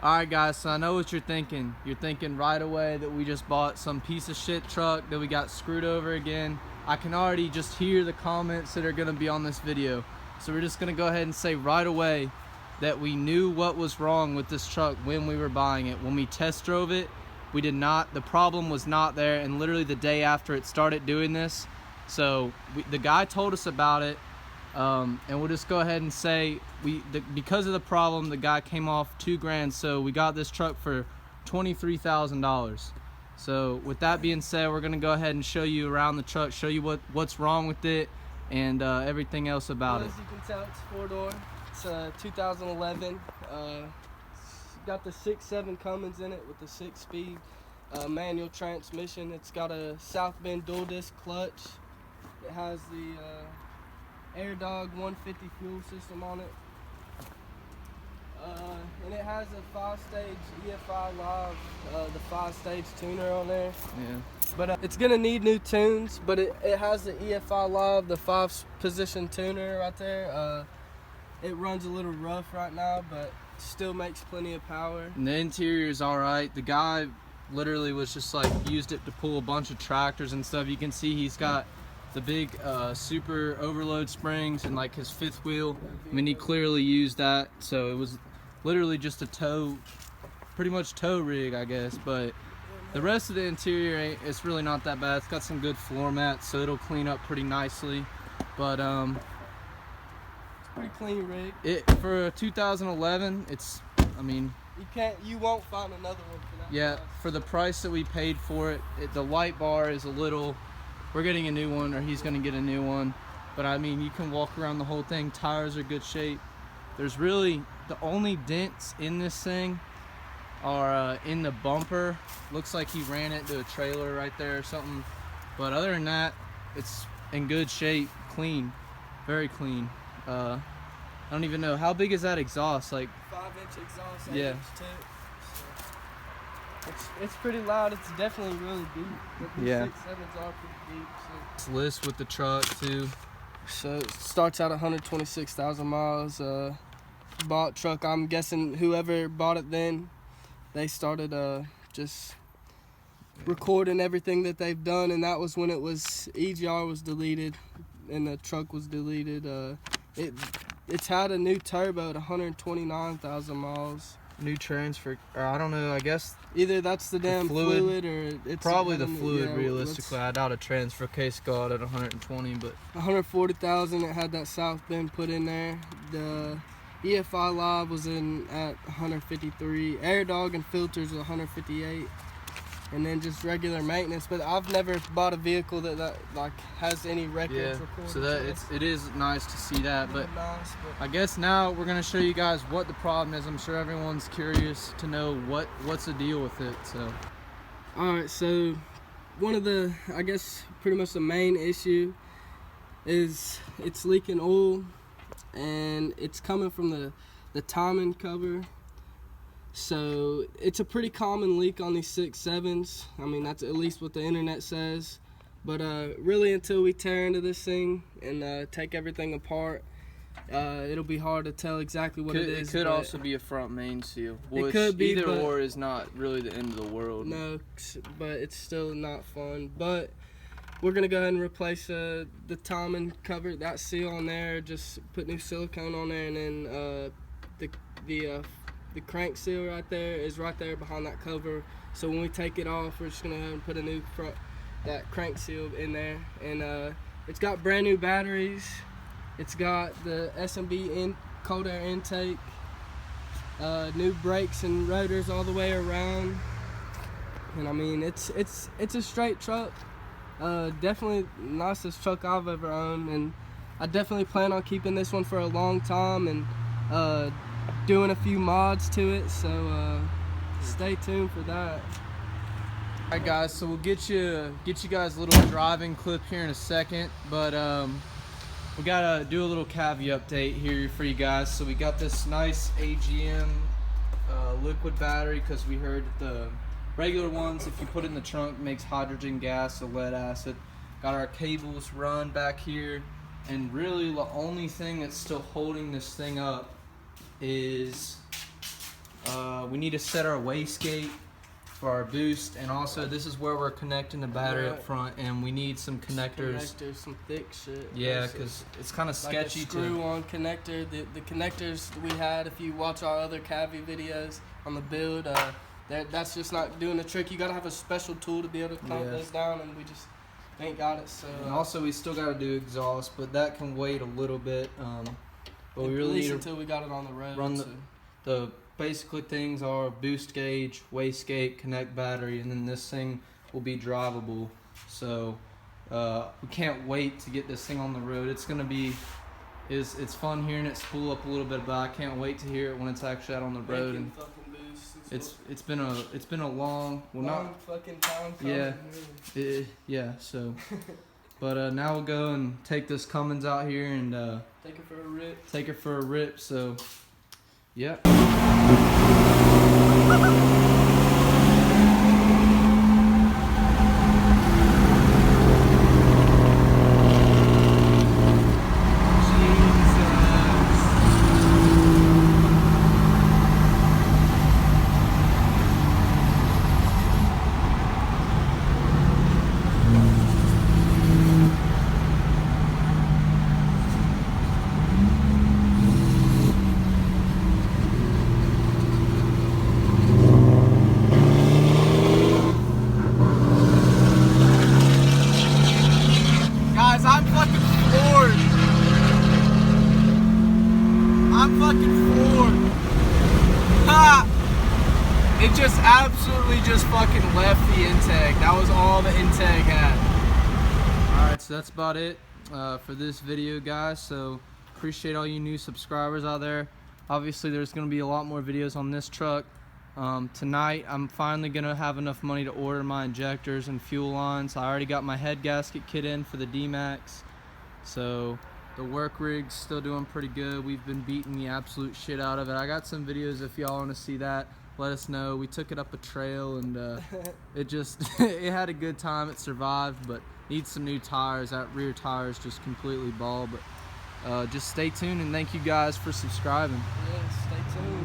Alright guys, so I know what you're thinking. You're thinking right away that we just bought some piece of shit truck that we got screwed over again. I can already just hear the comments that are going to be on this video. So we're just going to go ahead and say right away that we knew what was wrong with this truck when we were buying it. When we test drove it, we did not, the problem was not there, and literally the day after it started doing this. So the guy told us about it. And we'll just go ahead and say because of the problem, the guy came off $2,000, so we got this truck for $23,000. So with that being said, we're gonna go ahead and show you around the truck, show you what's wrong with it, and everything else about it. As you can tell, it's 4-door. It's 2011. It's got the 6.7 Cummins in it with the 6-speed manual transmission. It's got a South Bend dual disc clutch. It has the Air Dog 150 fuel system on it, and it has a 5-stage EFI Live, the 5-stage tuner on there. Yeah. But it's gonna need new tunes. But it has the EFI Live, the 5-position tuner right there. It runs a little rough right now, but still makes plenty of power. And the interior is all right. The guy literally was just like used it to pull a bunch of tractors and stuff. You can see he's got the big super overload springs and like his 5th wheel. I mean, he clearly used that, so it was literally just a pretty much tow rig, I guess. But the rest of the interior, it's really not that bad. It's got some good floor mats, so it'll clean up pretty nicely. But it's a pretty clean rig. For a 2011, it's, I mean, you won't find another one for that. yeah, price. for the price that we paid for it, the light bar is a little. We're getting a new one, or he's gonna get a new one. But I mean, you can walk around the whole thing. Tires are good shape. There's really, the only dents in this thing are in the bumper. Looks like he ran it into a trailer right there or something. But other than that, it's in good shape, clean, very clean. I don't even know, how big is that exhaust? Like 5-inch exhaust, 8-inch yeah. tip. It's pretty loud. It's definitely really deep. But these Yeah. 6.7s are pretty deep. It's list with the truck too. So it starts out 126,000 miles. Bought truck. I'm guessing whoever bought it then, they started just recording everything that they've done, and that was when it was EGR was deleted and the truck was deleted. It's had a new turbo at 129,000 miles. New transfer, or I don't know, I guess Either that's the damn fluid or it's probably the fluid. Yeah, realistically, I doubt a transfer case got at 120, but 140,000. It had that South Bend put in there. The EFI Live was in at 153. Air Dog and filters was 158, and then just regular maintenance. But I've never bought a vehicle that like has any records yeah. recorded. So that it is nice to see that. But nice, I guess now we're gonna show you guys what the problem is. I'm sure everyone's curious to know what's the deal with it. So all right, so one of the, I guess pretty much the main issue is it's leaking oil, and it's coming from the timing cover. So it's a pretty common leak on these 6.7s. I mean, that's at least what the internet says. But really, until we tear into this thing and take everything apart, it'll be hard to tell exactly what it is. It could also be a front main seal. It could be, either or is not really the end of the world. No, but it's still not fun. But we're gonna go ahead and replace the timing cover, that seal on there. Just put new silicone on there, and then the crank seal right there is right there behind that cover. So when we take it off, we're just gonna go ahead and put a new that crank seal in there. And it's got brand new batteries. It's got the S&B cold air intake, new brakes and rotors all the way around. And I mean, it's a straight truck. Definitely nicest truck I've ever owned, and I definitely plan on keeping this one for a long time and doing a few mods to it. So stay tuned for that. Alright guys, so we'll get you guys a little driving clip here in a second, but we gotta do a little caveat update here for you guys. So we got this nice AGM liquid battery, because we heard that the regular ones, if you put it in the trunk, makes hydrogen gas or lead acid. Got our cables run back here, and really the only thing that's still holding this thing up is We need to set our wastegate for our boost, and also this is where we're connecting the battery up front, and we need some connectors. Some thick shit. Yeah, because it's kind of sketchy. Like a screw-on connector. The connectors we had, if you watch our other Cavi videos on the build, that's just not doing the trick. You gotta have a special tool to be able to clamp those down, and we just ain't got it. So. And also, we still gotta do exhaust, but that can wait a little bit. But we really need until we got it on the road. Run the basically things are boost gauge, wastegate, connect battery, and then this thing will be drivable. So we can't wait to get this thing on the road. It's gonna be it's fun hearing it spool up a little bit, but I can't wait to hear it when it's actually out on the road. And it's been a long fucking time coming. Yeah. So, but now we'll go and take this Cummins out here and take it for a rip. Take it for a rip. So, yeah. I'm fucking floored. I'm fucking floored. Ha! It just absolutely just fucking left the intake. That was all the intake had. Alright, so that's about it for this video, guys. So appreciate all you new subscribers out there. Obviously there's going to be a lot more videos on this truck. Tonight I'm finally gonna have enough money to order my injectors and fuel lines. I already got my head gasket kit in for the D-Max, so the work rig's still doing pretty good. We've been beating the absolute shit out of it. I got some videos if y'all want to see that. Let us know. We took it up a trail and it had a good time. It survived, but needs some new tires. That rear tire is just completely bald. But just stay tuned and thank you guys for subscribing. Yes.